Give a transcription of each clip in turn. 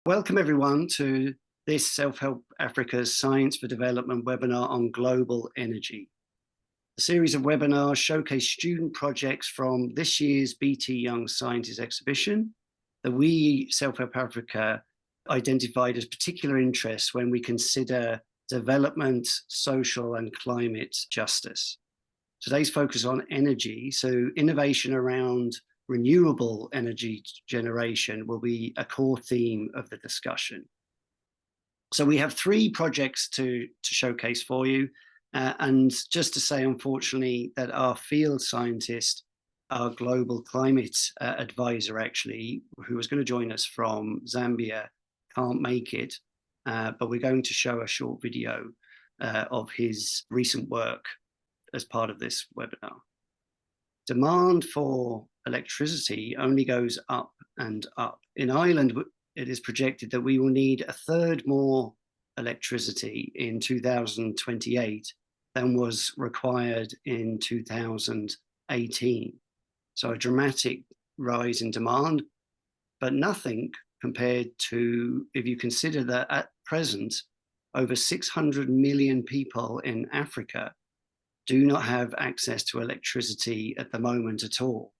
Welcome everyone to this Self-Help Africa's Science for Development webinar on global energy. A series of webinars showcase student projects from this year's BT Young Scientists exhibition that we, Self-Help Africa, identified as particular interest when we consider development, social and climate justice. Today's focus on energy, so innovation around renewable energy generation will be a core theme of the discussion. So we have three projects to showcase for you. And just to say, unfortunately, that our field scientist, our global climate advisor, actually, who was going to join us from Zambia, can't make it. But we're going to show a short video of his recent work as part of this webinar. Demand for electricity only goes up and up. In Ireland, it is projected that we will need a third more electricity in 2028 than was required in 2018. So a dramatic rise in demand, but nothing compared to, if you consider that at present, over 600 million people in Africa do not have access to electricity at the moment at all.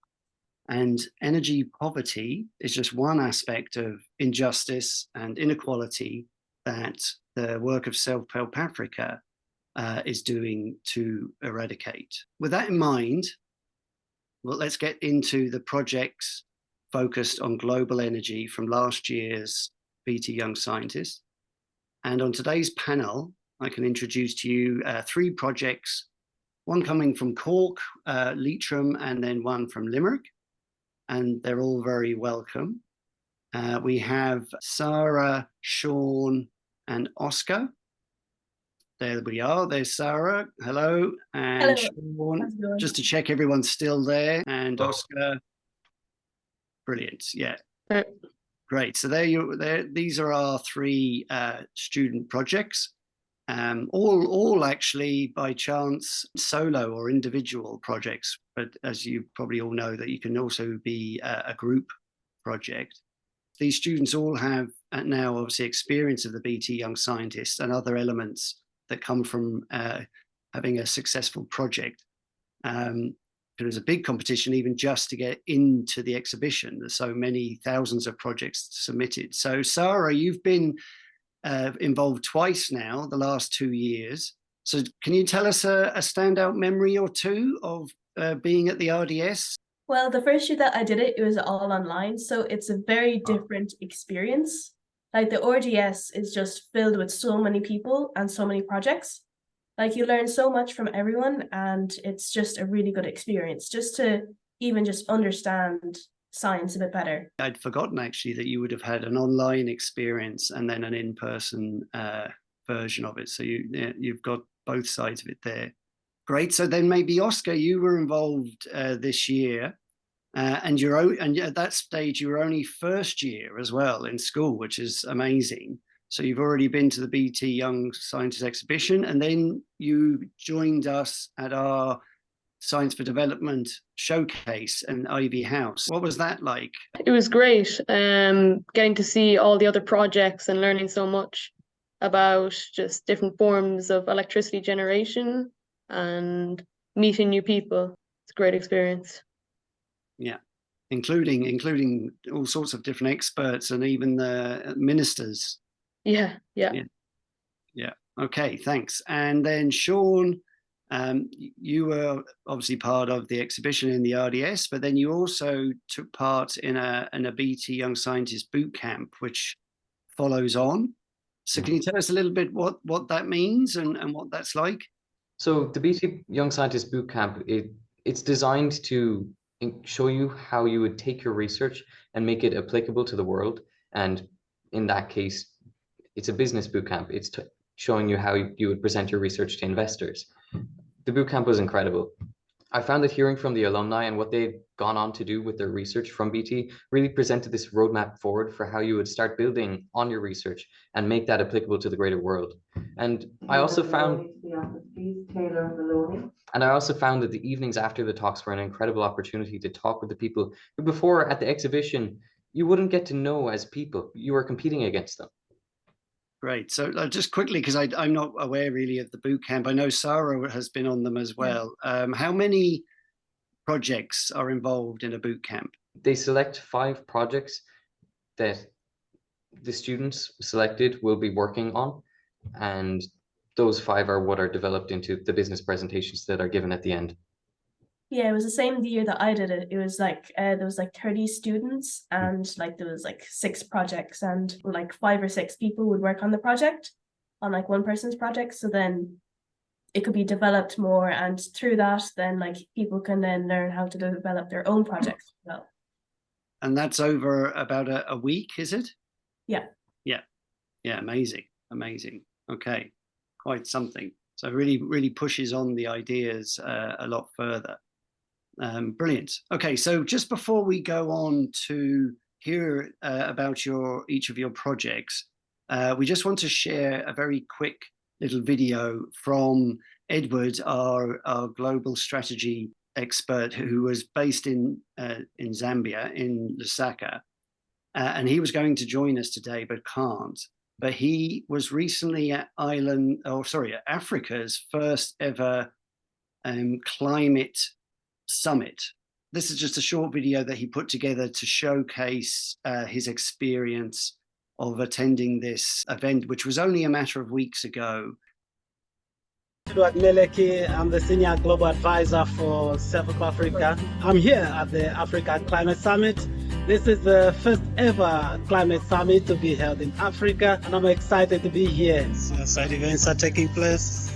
And energy poverty is just one aspect of injustice and inequality that the work of Self-Help Africa is doing to eradicate. With that in mind, well, let's get into the projects focused on global energy from last year's BT Young Scientists. And on today's panel, I can introduce to you three projects, one coming from Cork, Leitrim, and then one from Limerick. And they're all very welcome. We have Sarah, Seán, and Oscar. There we are. There's Sarah. Hello. And hello. Seán, just to check everyone's still there. And Oscar. Brilliant. Yeah. Great. So these are our three student projects. All actually by chance solo or individual projects, but as you probably all know, that you can also be a group project. These students all have now obviously experience of the BT Young Scientists and other elements that come from having a successful project. There was a big competition even just to get into the exhibition. There's so many thousands of projects submitted. So Sarah, you've been involved twice now, the last 2 years. So can you tell us a standout memory or two of being at the RDS? Well, the first year that I did it, it was all online. So it's a very different experience. Like the RDS is just filled with so many people and so many projects. Like you learn so much from everyone and it's just a really good experience just to even just understand science a bit better. I'd forgotten actually that you would have had an online experience and then an in-person version of it. So you've got both sides of it there. Great. So then maybe Oscar, you were involved this year, and at that stage you were only first year as well in school, which is amazing. So you've already been to the BT Young Scientists exhibition, and then you joined us at our Science for Development showcase in Ivy House. What was that like? It was great, getting to see all the other projects and learning so much about just different forms of electricity generation and meeting new people. It's a great experience. Yeah, including all sorts of different experts and even the ministers. Yeah. Okay, thanks. And then Seán, you were obviously part of the exhibition in the RDS, but then you also took part in a BT Young Scientist boot camp, which follows on. So can you tell us a little bit what that means and what that's like? So the BT Young Scientist boot camp, it's designed to show you how you would take your research and make it applicable to the world. And in that case, it's a business boot camp. It's showing you how you would present your research to investors. The boot camp was incredible. I found that hearing from the alumni and what they'd gone on to do with their research from BT really presented this roadmap forward for how you would start building on your research and make that applicable to the greater world. And I also found that the evenings after the talks were an incredible opportunity to talk with the people who before at the exhibition, you wouldn't get to know as people. You are competing against them. Great. So just quickly, because I'm not aware really of the boot camp. I know Sara has been on them as well. How many projects are involved in a boot camp? They select 5 projects that the students selected will be working on, and those 5 are what are developed into the business presentations that are given at the end. Yeah, it was the same the year that I did it. It was like there was like 30 students, and like there was like 6 projects, and like 5 or 6 people would work on the project, on like one person's project. So then it could be developed more, and through that then like people can then learn how to develop their own projects as well. And that's over about a week, is it? Yeah. Yeah, amazing. Okay, quite something. So really pushes on the ideas a lot further. Brilliant. Okay, so just before we go on to hear about each of your projects, we just want to share a very quick little video from Edward, our global strategy expert, who was based in Zambia, in Lusaka, and he was going to join us today but can't. But he was recently at Africa's first ever climate summit. This is just a short video that he put together to showcase his experience of attending this event, which was only a matter of weeks ago. I'm the Senior Global Advisor for South Africa. I'm here at the Africa Climate Summit. This is the first ever climate summit to be held in Africa, and I'm excited to be here. Side events are taking place.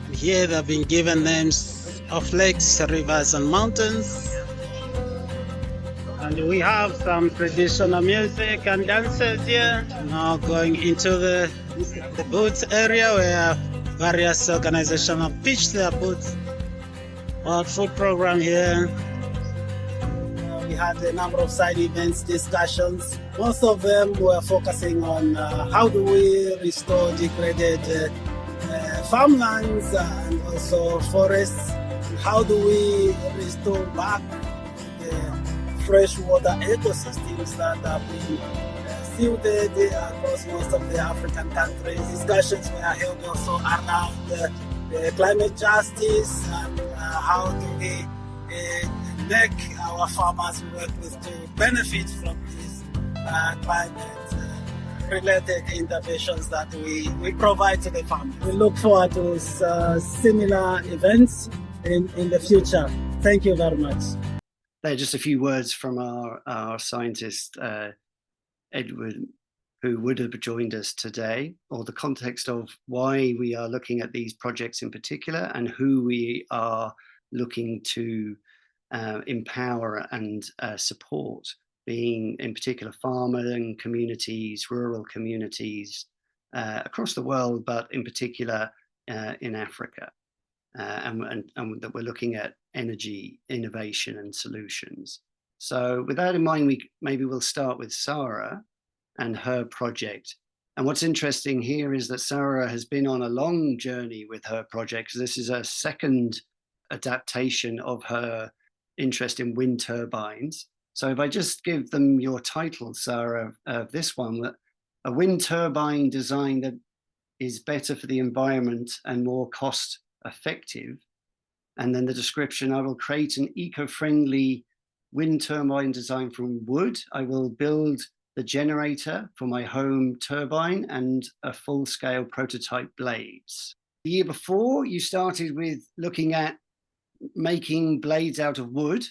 And here they've been given names of lakes, rivers, and mountains. And we have some traditional music and dances here. Now going into the booth area where various organizations have pitched their booths. Our food program here. We had a number of side events, discussions. Most of them were focusing on how do we restore degraded farmlands and also forests. How do we restore back the freshwater ecosystems that have been silted across most of the African countries. Discussions were held also around the climate justice and how do we make our farmers we work with to benefit from these climate-related interventions that we provide to the farmers. We look forward to similar events in the future. Thank you very much. There are just a few words from our scientist, Edward, who would have joined us today, or the context of why we are looking at these projects in particular and who we are looking to empower and support, being in particular farming communities, rural communities across the world, but in particular in Africa. And that we're looking at energy innovation and solutions. So with that in mind, maybe we'll start with Sara and her project. And what's interesting here is that Sara has been on a long journey with her project. This is a second adaptation of her interest in wind turbines. So if I just give them your title, Sara, of this one, that a wind turbine design that is better for the environment and more cost effective. And then the description, I will create an eco-friendly wind turbine design from wood. I will build the generator for my home turbine and a full-scale prototype blades. The year before, you started with looking at making blades out of wood,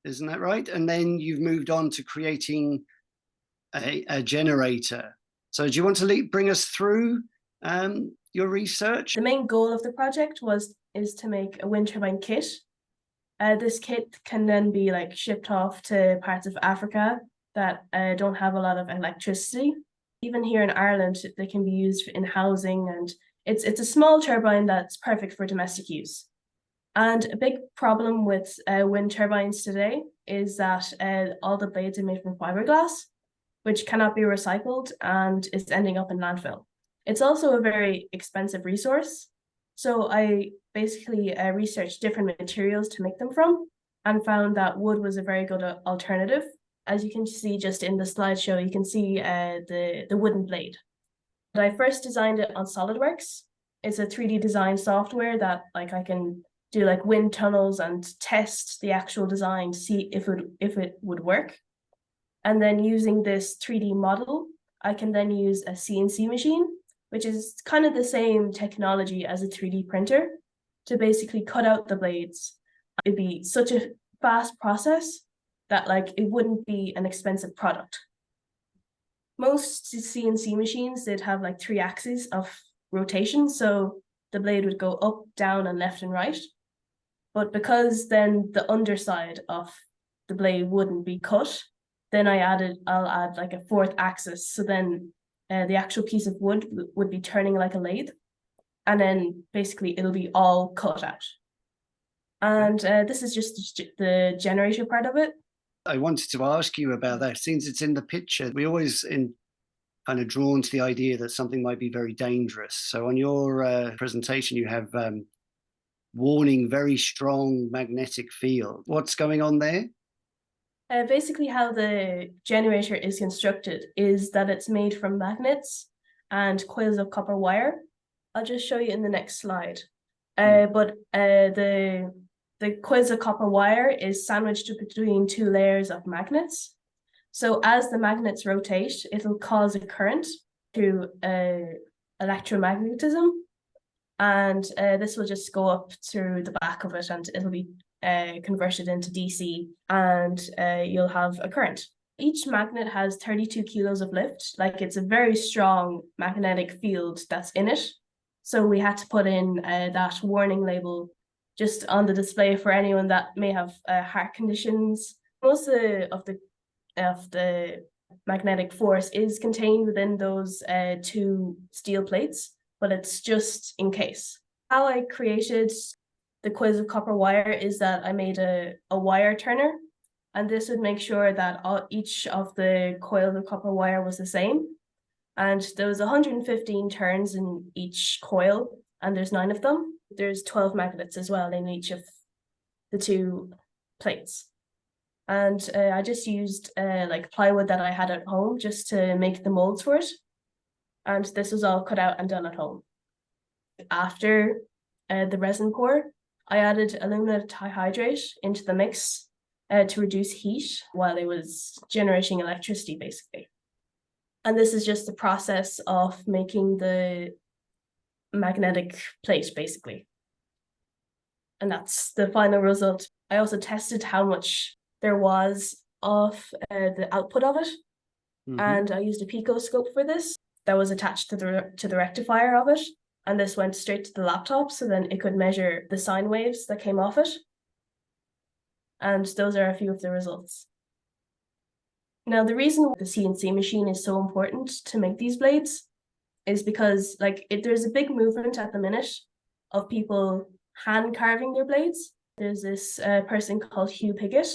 isn't that right? And then you've moved on to creating a generator. So do you want to bring us through your research? The main goal of the project is to make a wind turbine kit. This kit can then be like shipped off to parts of Africa that don't have a lot of electricity. Even here in Ireland, they can be used in housing, and it's a small turbine that's perfect for domestic use. And a big problem with wind turbines today is that all the blades are made from fiberglass, which cannot be recycled and is ending up in landfill. It's also a very expensive resource. So I basically researched different materials to make them from and found that wood was a very good alternative. As you can see just in the slideshow, you can see the wooden blade. I first designed it on SolidWorks. It's a 3D design software that like I can do like wind tunnels and test the actual design to see if it would work. And then using this 3D model, I can then use a CNC machine, which is kind of the same technology as a 3D printer, to basically cut out the blades. It'd be such a fast process that like it wouldn't be an expensive product. Most CNC machines, they'd have like 3 axes of rotation, so the blade would go up, down, and left and right. But because then the underside of the blade wouldn't be cut, then I'll add like a 4th axis. So then the actual piece of wood would be turning like a lathe, and then basically it'll be all cut out. And this is just the generator part of it. I wanted to ask you about that. Since it's in the picture, we always kind of drawn to the idea that something might be very dangerous. So on your presentation, you have warning, very strong magnetic field. What's going on there? Basically how the generator is constructed is that it's made from magnets and coils of copper wire. I'll just show you in the next slide. But the coils of copper wire is sandwiched between 2 layers of magnets. So as the magnets rotate, it'll cause a current through electromagnetism. And this will just go up through the back of it, and it'll be converted into DC, and you'll have a current. Each magnet has 32 kilos of lift. Like, it's a very strong magnetic field that's in it. So we had to put in that warning label just on the display for anyone that may have heart conditions. Most of the magnetic force is contained within those 2 steel plates, but it's just in case. How I created the coils of copper wire is that I made a wire turner, and this would make sure that each of the coils of copper wire was the same. And there was 115 turns in each coil, and there's 9 of them. There's 12 magnets as well in each of the 2 plates. And I just used like plywood that I had at home just to make the molds for it. And this was all cut out and done at home. After the resin pour, I added aluminum trihydrate into the mix to reduce heat while it was generating electricity, basically. And this is just the process of making the magnetic plate, basically. And that's the final result. I also tested how much there was of the output of it. Mm-hmm. And I used a picoscope for this that was attached to the rectifier of it. And this went straight to the laptop, so then it could measure the sine waves that came off it. And those are a few of the results. Now, the reason the CNC machine is so important to make these blades is because there's a big movement at the minute of people hand carving their blades. There's this person called Hugh Piggott.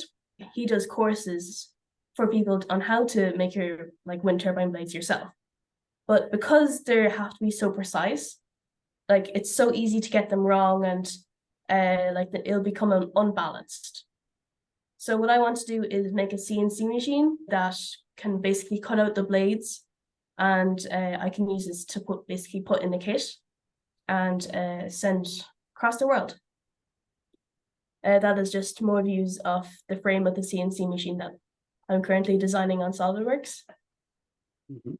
He does courses for people on how to make your wind turbine blades yourself. But because they have to be so precise, it's so easy to get them wrong, and it'll become unbalanced. So what I want to do is make a CNC machine that can basically cut out the blades, and I can use this to put in the kit and send across the world. That is just more views of the frame of the CNC machine that I'm currently designing on SolidWorks. Mm-hmm.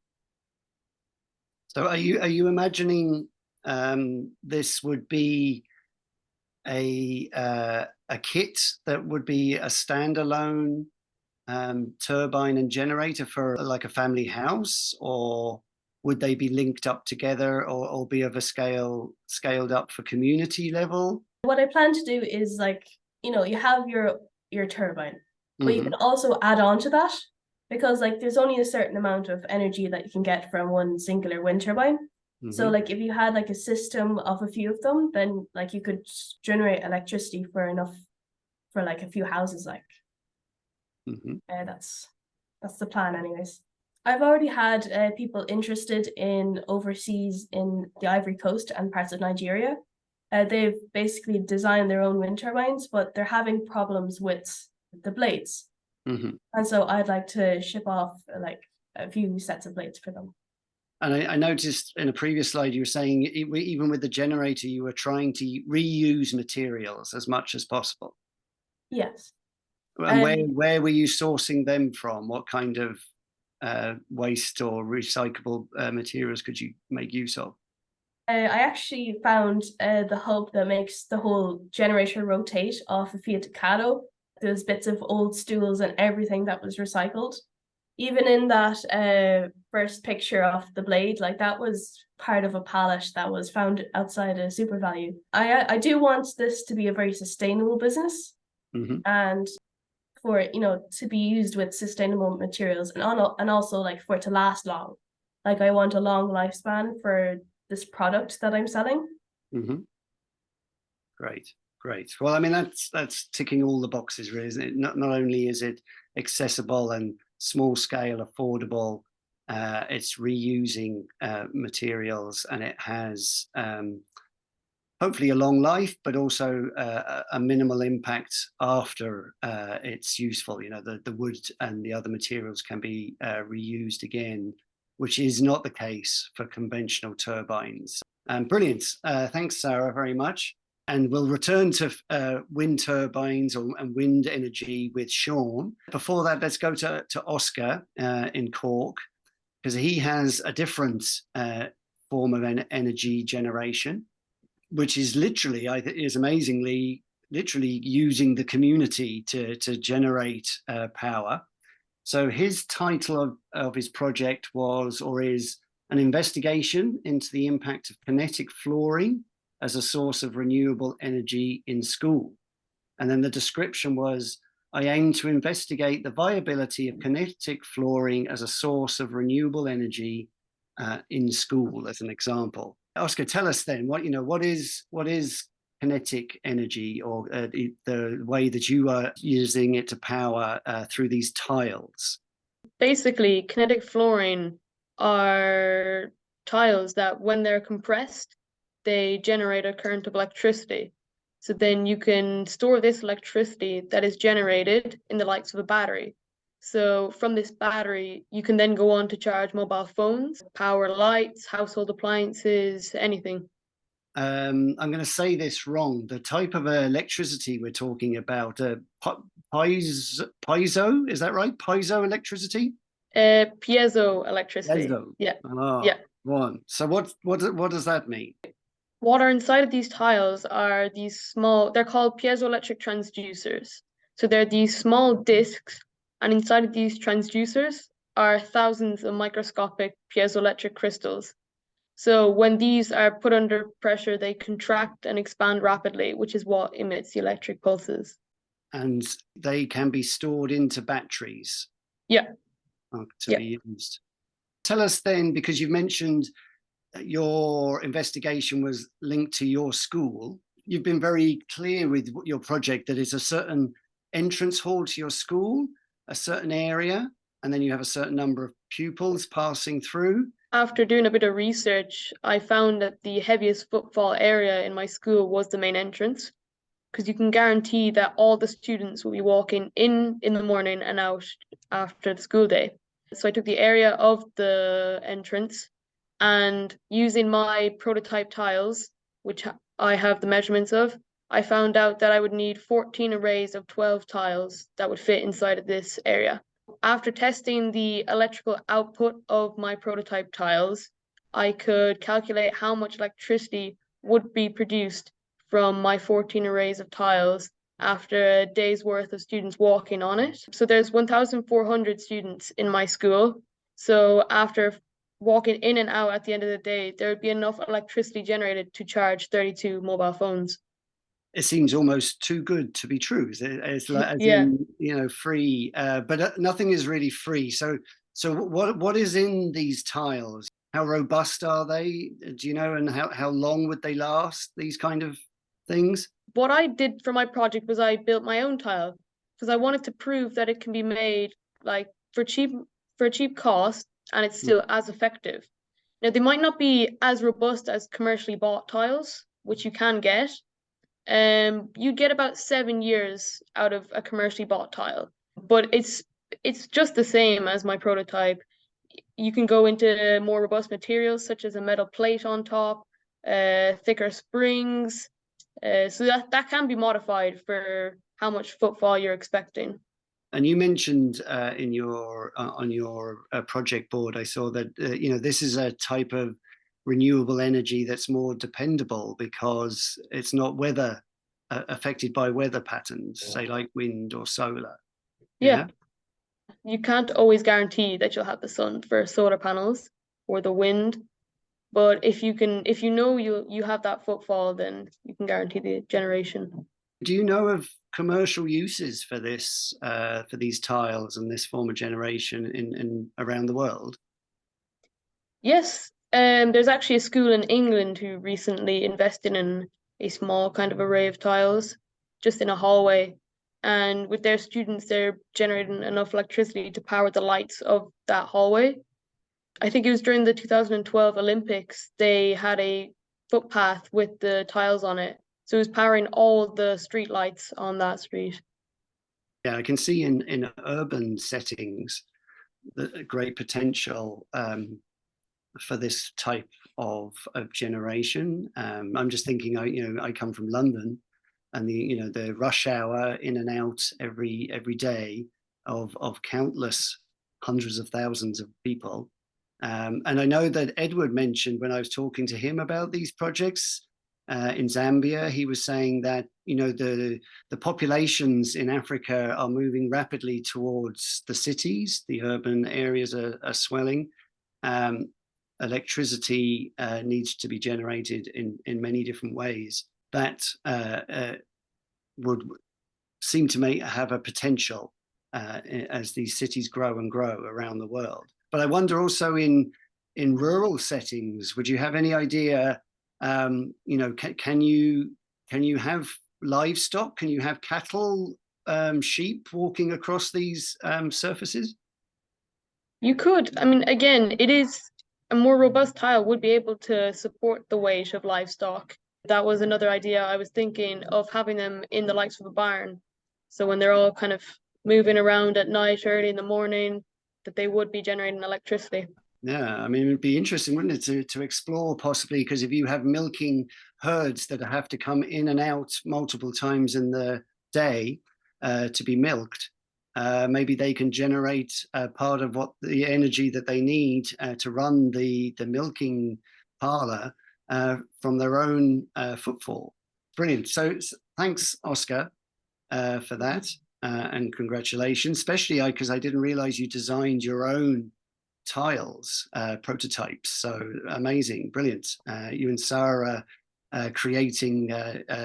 So are you imagining this would be a kit that would be a standalone turbine and generator for a family house, or would they be linked up together, or be of a scaled up for community level? What I plan to do is you have your turbine, but mm-hmm. you can also add on to that, because there's only a certain amount of energy that you can get from one singular wind turbine. Mm-hmm. So if you had a system of a few of them, then you could generate electricity for a few houses. Mm-hmm. That's the plan anyways. I've already had people interested in overseas in the Ivory Coast and parts of Nigeria. They've basically designed their own wind turbines, but they're having problems with the blades. And so I'd like to ship off like a few sets of blades for them. And I noticed in a previous slide, you were saying even with the generator, you were trying to reuse materials as much as possible. Yes. And where were you sourcing them from? What kind of waste or recyclable materials could you make use of? I actually found the hub that makes the whole generator rotate off of Fiat Ducato. There's bits of old stools and everything that was recycled. Even in that first picture of the blade, like that was part of a pallet that was found outside a super value. I do want this to be a very sustainable business, and for it, to be used with sustainable materials, and also like for it to last long. Like I want a long lifespan for this product that I'm selling. Great. Well, I mean, that's ticking all the boxes, really, isn't it? Not only is it accessible and small scale, affordable, it's reusing materials, and it has hopefully a long life, but also a minimal impact after it's useful. The wood and the other materials can be reused again, which is not the case for conventional turbines. Brilliant. Thanks, Sarah, very much. And we'll return to wind turbines and wind energy with Seán. Before that, let's go to Oscar in Cork, because he has a different form of energy generation, which is literally, I think, is amazingly, literally using the community to generate power. So his title of his project is an investigation into the impact of kinetic flooring as a source of renewable energy in school. And then the description was, I aim to investigate the viability of kinetic flooring as a source of renewable energy in school, as an example. Oscar, tell us then, what is kinetic energy, or the way that you are using it to power through these tiles? Basically, kinetic flooring are tiles that, when they're compressed, they generate a current of electricity. So then you can store this electricity that is generated in the likes of a battery. So from this battery, you can then go on to charge mobile phones, power lights, household appliances, anything. I'm going to say this wrong. The type of electricity we're talking about, piezo, is that right? Piezo electricity? Piezo electricity. Piezo. Yeah. Oh, yeah. One. So what does that mean? What are inside of these tiles are these small, they're called piezoelectric transducers. So they're these small discs, and inside of these transducers are thousands of microscopic piezoelectric crystals. So when these are put under pressure, they contract and expand rapidly, which is what emits the electric pulses. And they can be stored into batteries. Yeah. To be used. Tell us then, because you've mentioned your investigation was linked to your school. You've been very clear with your project that it's a certain entrance hall to your school, a certain area, and then you have a certain number of pupils passing through. After doing a bit of research, I found that the heaviest footfall area in my school was the main entrance, because you can guarantee that all the students will be walking in the morning and out after the school day. So I took the area of the entrance, and using my prototype tiles, which I have the measurements of, I found out that I would need 14 arrays of 12 tiles that would fit inside of this area. After testing the electrical output of my prototype tiles, I could calculate how much electricity would be produced from my 14 arrays of tiles after a day's worth of students walking on it. So there's 1,400 students in my school. So after walking in and out at the end of the day, there would be enough electricity generated to charge 32 mobile phones. It seems almost too good to be true. It's like, in, free, but nothing is really free. So what is in these tiles? How robust are they? Do you know? And how long would they last? These kind of things? What I did for my project was I built my own tile, because I wanted to prove that it can be made like for a cheap cost, and it's still as effective. Now, they might not be as robust as commercially bought tiles, which you can get. You get about 7 years out of a commercially bought tile. But it's just the same as my prototype. You can go into more robust materials such as a metal plate on top, thicker springs, so that can be modified for how much footfall you're expecting. And you mentioned in your on your project board, I saw that this is a type of renewable energy that's more dependable because it's not weather affected by weather patterns, say like wind or solar. Yeah. You can't always guarantee that you'll have the sun for solar panels or the wind, but if you know you have that footfall, then you can guarantee the generation. Do you know of commercial uses for this for these tiles and this form of generation in around the world? Yes, there's actually a school in England who recently invested in a small kind of array of tiles just in a hallway. And with their students, they're generating enough electricity to power the lights of that hallway. I think it was during the 2012 Olympics, they had a footpath with the tiles on it. So it was powering all the street lights on that street. Yeah, I can see in urban settings the great potential for this type of generation. I'm just thinking, I come from London, and the rush hour in and out every day of countless hundreds of thousands of people. And I know that Edward mentioned when I was talking to him about these projects in Zambia, he was saying that the populations in Africa are moving rapidly towards the cities. The urban areas are swelling. Electricity needs to be generated in many different ways. That would seem to have a potential as these cities grow and grow around the world. But I wonder also in rural settings, would you have any idea? Can you have livestock? Can you have cattle, sheep walking across these surfaces? You could. I mean, again, it is a more robust tile would be able to support the weight of livestock. That was another idea I was thinking of, having them in the likes of a barn. So when they're all kind of moving around at night, early in the morning, that they would be generating electricity. Yeah, I mean, it'd be interesting, wouldn't it, to explore possibly, because if you have milking herds that have to come in and out multiple times in the day to be milked, maybe they can generate part of what the energy that they need to run the milking parlor from their own footfall. Brilliant. So thanks, Oscar, for that, and congratulations, especially because I didn't realize you designed your own tiles, prototypes. So amazing, brilliant. You and Sarah creating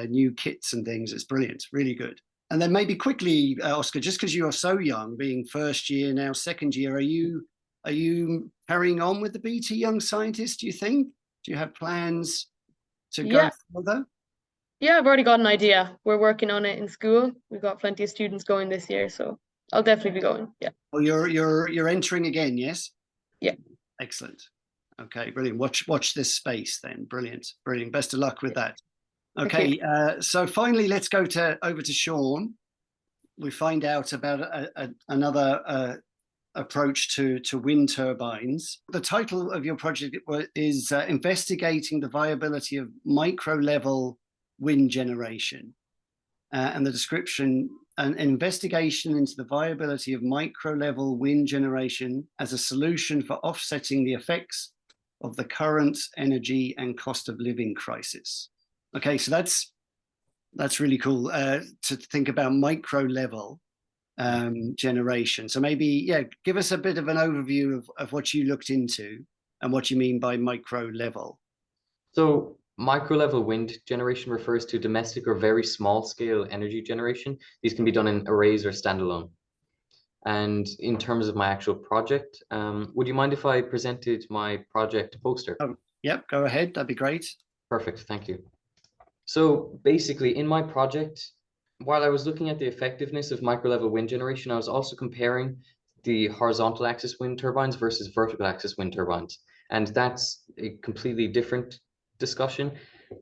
new kits and things. It's brilliant, really good. And then maybe quickly, Oscar, just because you are so young, being first year, now second year, are you carrying on with the BT Young Scientist, do you think? Do you have plans to go further? Yeah, I've already got an idea. We're working on it in school. We've got plenty of students going this year, so I'll definitely be going. Yeah. Oh, you're entering again, yes? Yeah. Excellent. Okay, brilliant. Watch this space then. Brilliant. Best of luck with that. Okay, so finally, let's go over to Seán. We find out about another approach to wind turbines. The title of your project is Investigating the Viability of Micro-Level Wind Generation. And the description, an investigation into the viability of micro-level wind generation as a solution for offsetting the effects of the current energy and cost of living crisis. Okay, so that's really cool to think about micro-level generation. So maybe, give us a bit of an overview of what you looked into and what you mean by micro-level. So micro-level wind generation refers to domestic or very small-scale energy generation. These can be done in arrays or standalone. And in terms of my actual project, would you mind if I presented my project poster? Oh, yep, go ahead. That'd be great. Perfect, thank you. So basically, in my project, while I was looking at the effectiveness of micro-level wind generation, I was also comparing the horizontal axis wind turbines versus vertical axis wind turbines. And that's a completely different discussion.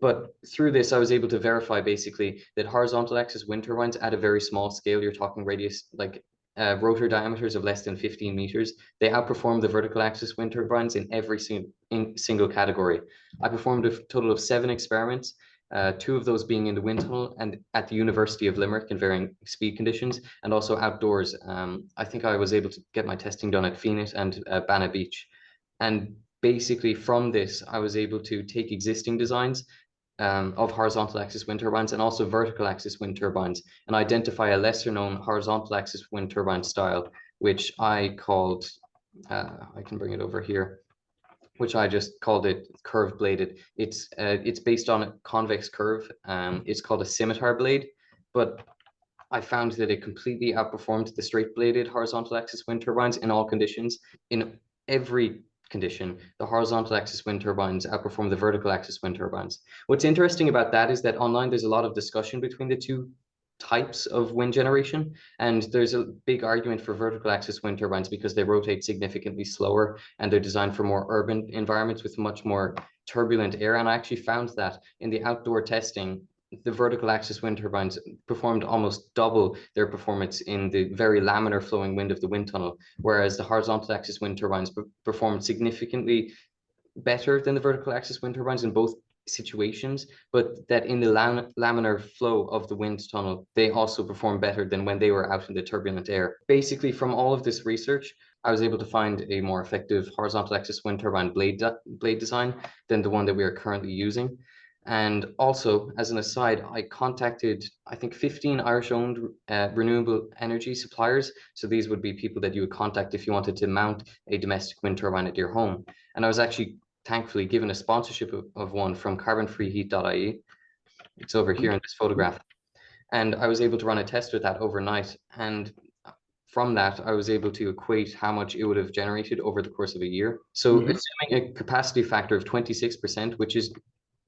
But through this, I was able to verify basically that horizontal axis wind turbines at a very small scale, you're talking radius, like rotor diameters of less than 15 meters. They outperform the vertical axis wind turbines in every single category. I performed a total of 7 experiments, 2 of those being in the wind tunnel and at the University of Limerick in varying speed conditions, and also outdoors. I think I was able to get my testing done at Phoenix and Banna Beach. And basically from this, I was able to take existing designs of horizontal axis wind turbines and also vertical axis wind turbines, and identify a lesser known horizontal axis wind turbine style, which I called, I can bring it over here, which I just called it curved bladed. It's based on a convex curve. It's called a scimitar blade, but I found that it completely outperformed the straight bladed horizontal axis wind turbines in all conditions. In every condition, the horizontal axis wind turbines outperform the vertical axis wind turbines. What's interesting about that is that online there's a lot of discussion between the two types of wind generation, and there's a big argument for vertical axis wind turbines because they rotate significantly slower and they're designed for more urban environments with much more turbulent air. And I actually found that in the outdoor testing, the vertical axis wind turbines performed almost double their performance in the very laminar flowing wind of the wind tunnel, whereas the horizontal axis wind turbines performed significantly better than the vertical axis wind turbines in both situations, but that in the laminar flow of the wind tunnel, they also performed better than when they were out in the turbulent air. Basically, from all of this research, I was able to find a more effective horizontal axis wind turbine blade design than the one that we are currently using. And also, as an aside, I contacted, I think, 15 Irish-owned renewable energy suppliers. So these would be people that you would contact if you wanted to mount a domestic wind turbine at your home. And I was actually thankfully given a sponsorship of one from carbonfreeheat.ie. It's over here in this photograph. And I was able to run a test with that overnight. And from that, I was able to equate how much it would have generated over the course of a year. So assuming a capacity factor of 26%, which is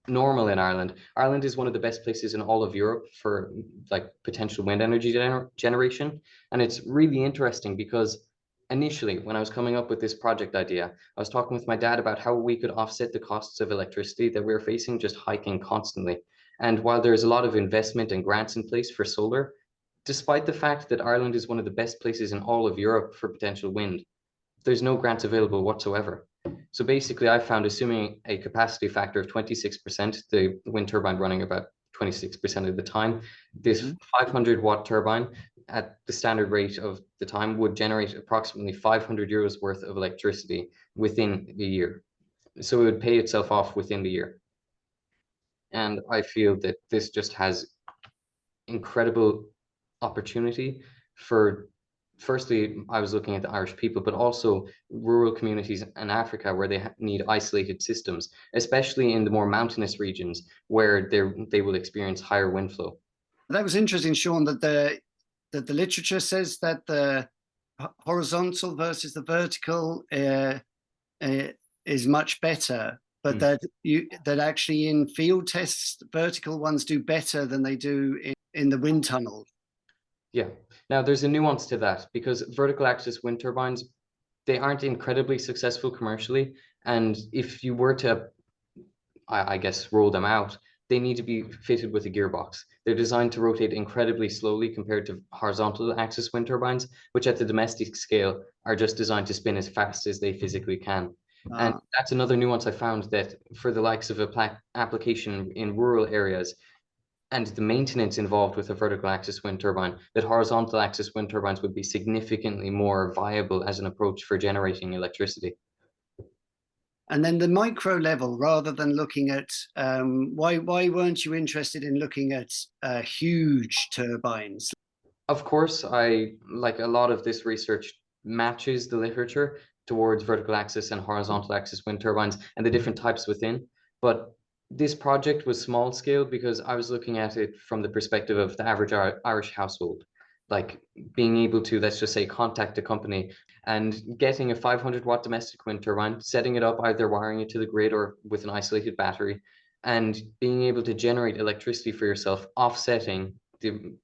normal in Ireland. Ireland is one of the best places in all of Europe for like potential wind energy generation. And it's really interesting because initially, when I was coming up with this project idea, I was talking with my dad about how we could offset the costs of electricity that we were facing just hiking constantly. And while there's a lot of investment and grants in place for solar, despite the fact that Ireland is one of the best places in all of Europe for potential wind, there's no grants available whatsoever. So basically, I found, assuming a capacity factor of 26%, the wind turbine running about 26% of the time, this 500 watt turbine at the standard rate of the time would generate approximately 500 euros worth of electricity within a year. So it would pay itself off within the year. And I feel that this just has incredible opportunity for, firstly, I was looking at the Irish people, but also rural communities in Africa where they need isolated systems, especially in the more mountainous regions where they will experience higher wind flow. That was interesting, Seán, that the literature says that the horizontal versus the vertical is much better, but that actually in field tests, vertical ones do better than they do in the wind tunnel. Yeah. Now there's a nuance to that because vertical axis wind turbines, they aren't incredibly successful commercially. And if you were to, I guess, roll them out, they need to be fitted with a gearbox. They're designed to rotate incredibly slowly compared to horizontal axis wind turbines, which at the domestic scale are just designed to spin as fast as they physically can. And that's another nuance I found, that for the likes of a application in rural areas and the maintenance involved with a vertical axis wind turbine, that horizontal axis wind turbines would be significantly more viable as an approach for generating electricity. And then the micro level, rather than looking at, why weren't you interested in looking at huge turbines? Of course, like a lot of this research matches the literature towards vertical axis and horizontal axis wind turbines and the different types within. But this project was small scale because I was looking at it from the perspective of the average Irish household, like being able to, let's just say, contact a company and getting a 500 watt domestic wind turbine, setting it up, either wiring it to the grid or with an isolated battery, and being able to generate electricity for yourself, offsetting the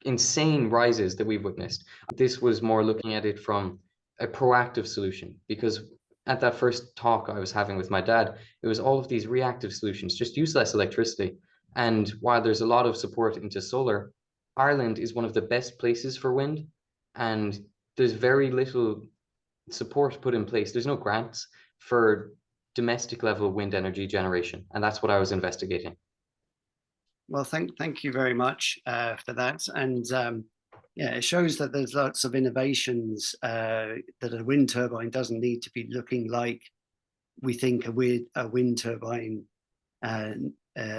insane rises that we've witnessed. This was more looking at it from a proactive solution, because at that first talk I was having with my dad, it was all of these reactive solutions, just use less electricity. And while there's a lot of support into solar, Ireland is one of the best places for wind, and there's very little support put in place. There's no grants for domestic level wind energy generation, and that's what I was investigating. Well, thank you very much for that. And yeah, it shows that there's lots of innovations, that a wind turbine doesn't need to be looking like we think a wind turbine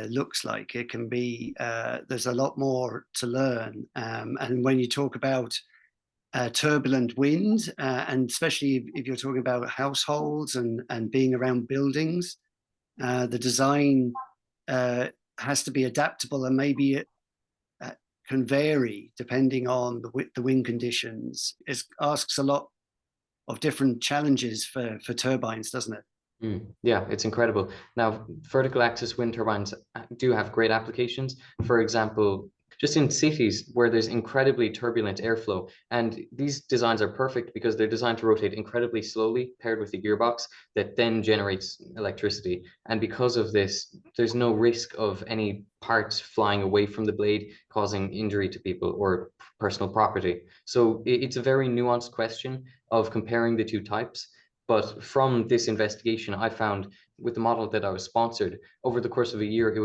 looks like. It can be, there's a lot more to learn. And when you talk about turbulent wind, and especially if you're talking about households and being around buildings, the design has to be adaptable, and maybe it can vary depending on the wind conditions. It asks a lot of different challenges for turbines, doesn't it? Yeah, it's incredible. Now, vertical axis wind turbines do have great applications. For example, just in cities where there's incredibly turbulent airflow, and these designs are perfect because they're designed to rotate incredibly slowly, paired with a gearbox that then generates electricity. And because of this, there's no risk of any parts flying away from the blade, causing injury to people or personal property. So it's a very nuanced question of comparing the two types. But from this investigation, I found with the model that I was sponsored, over the course of a year, it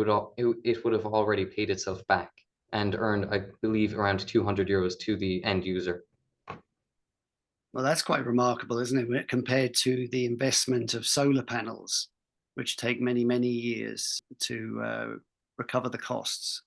would have already paid itself back and earned, I believe, around €200 to the end user. Well, that's quite remarkable, isn't it, compared to the investment of solar panels, which take many, many years to recover the costs.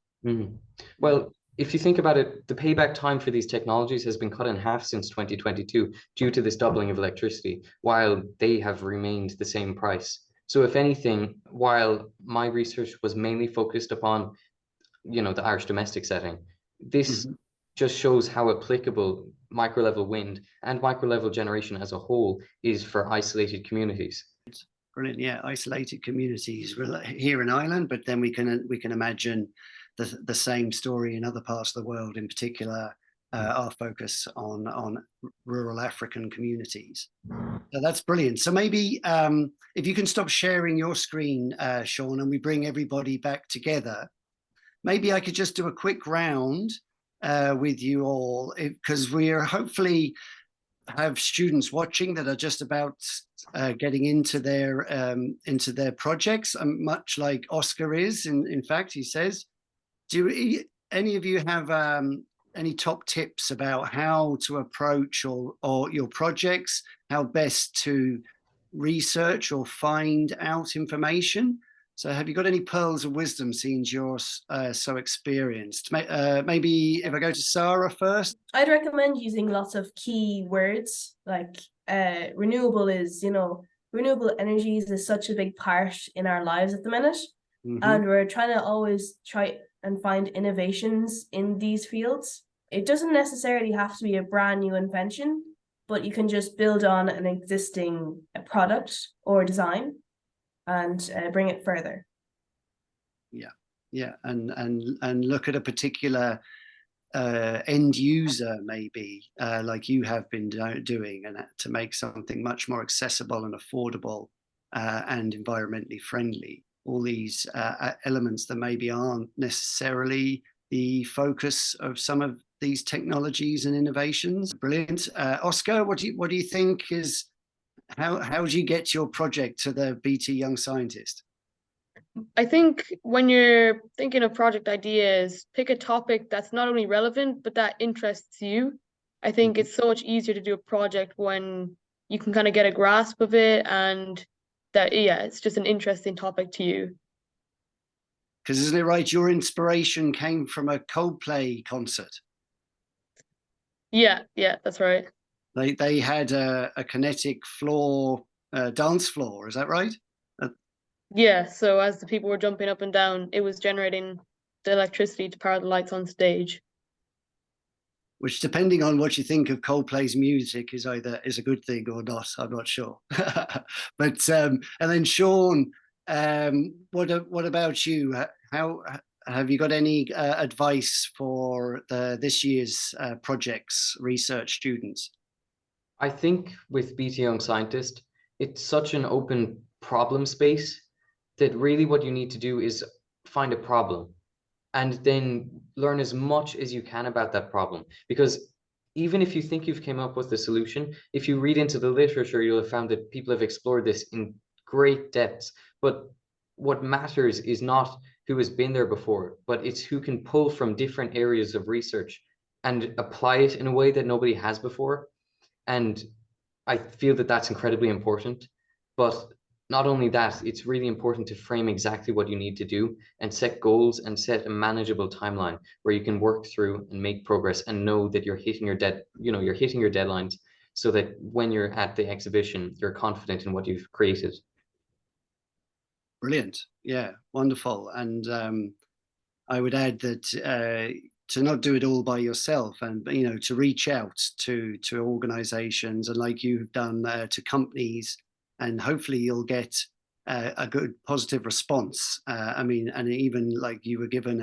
Well, if you think about it, the payback time for these technologies has been cut in half since 2022 due to this doubling of electricity, while they have remained the same price. So if anything, while my research was mainly focused upon, the Irish domestic setting, this just shows how applicable micro-level wind and micro-level generation as a whole is for isolated communities. Brilliant, yeah, isolated communities here in Ireland, but then we can imagine the same story in other parts of the world, in particular our focus on rural African communities. So that's brilliant. So maybe if you can stop sharing your screen, Seán, and we bring everybody back together, maybe I could just do a quick round with you all, because we are hopefully have students watching that are just about getting into their projects, much like Oscar is. In fact, he says, do any of you have any top tips about how to approach or your projects, how best to research or find out information? So have you got any pearls of wisdom, since you're so experienced? Maybe if I go to Sarah first. I'd recommend using lots of key words, like renewable energies is such a big part in our lives at the minute. And we're trying to always try and find innovations in these fields. It doesn't necessarily have to be a brand new invention, but you can just build on an existing product or design and bring it further. Yeah, and look at a particular end user, maybe like you have been doing, and to make something much more accessible and affordable and environmentally friendly. All these elements that maybe aren't necessarily the focus of some of these technologies and innovations. Brilliant. Oscar, what do you think is, how do you get your project to the BT Young Scientist? I think when you're thinking of project ideas, pick a topic that's not only relevant, but that interests you. I think it's so much easier to do a project when you can kind of get a grasp of it, and that, it's just an interesting topic to you. Because isn't it right, your inspiration came from a Coldplay concert? Yeah, that's right. They had a kinetic floor, dance floor, is that right? Yeah, so as the people were jumping up and down, it was generating the electricity to power the lights on stage. Which, depending on what you think of Coldplay's music, is a good thing or not. I'm not sure. But and then Seán, what about you? How have you got any advice for this year's projects, research students? I think with BT Young Scientist, it's such an open problem space that really what you need to do is find a problem and then learn as much as you can about that problem. Because even if you think you've came up with the solution, if you read into the literature, you'll have found that people have explored this in great depths. But what matters is not who has been there before, but it's who can pull from different areas of research and apply it in a way that nobody has before. And I feel that that's incredibly important. But not only that, it's really important to frame exactly what you need to do and set goals and set a manageable timeline where you can work through and make progress and know that you're hitting your you're hitting your deadlines, so that when you're at the exhibition, you're confident in what you've created. Brilliant. Yeah, wonderful. And I would add that to not do it all by yourself, and to reach out to organizations, and like you've done to companies, and hopefully you'll get a good positive response. I mean, and even like you were given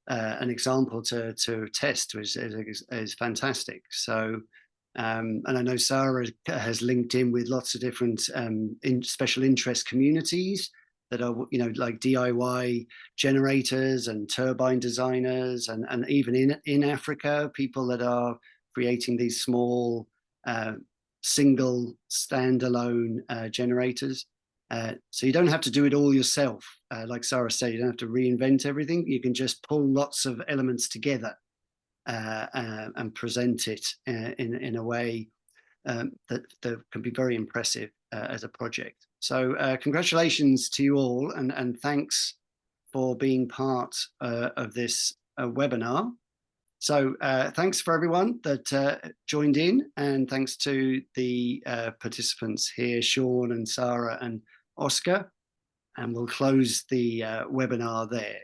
an example to test, which is fantastic. So and I know Sara has linked in with lots of different special interest communities that are, like DIY generators and turbine designers, and even in Africa, people that are creating these small single standalone generators. So you don't have to do it all yourself. Like Sara said, you don't have to reinvent everything. You can just pull lots of elements together and present it in a way that can be very impressive as a project. So congratulations to you all, and thanks for being part of this webinar. So thanks for everyone that joined in, and thanks to the participants here, Seán and Sara and Oscar, and we'll close the webinar there.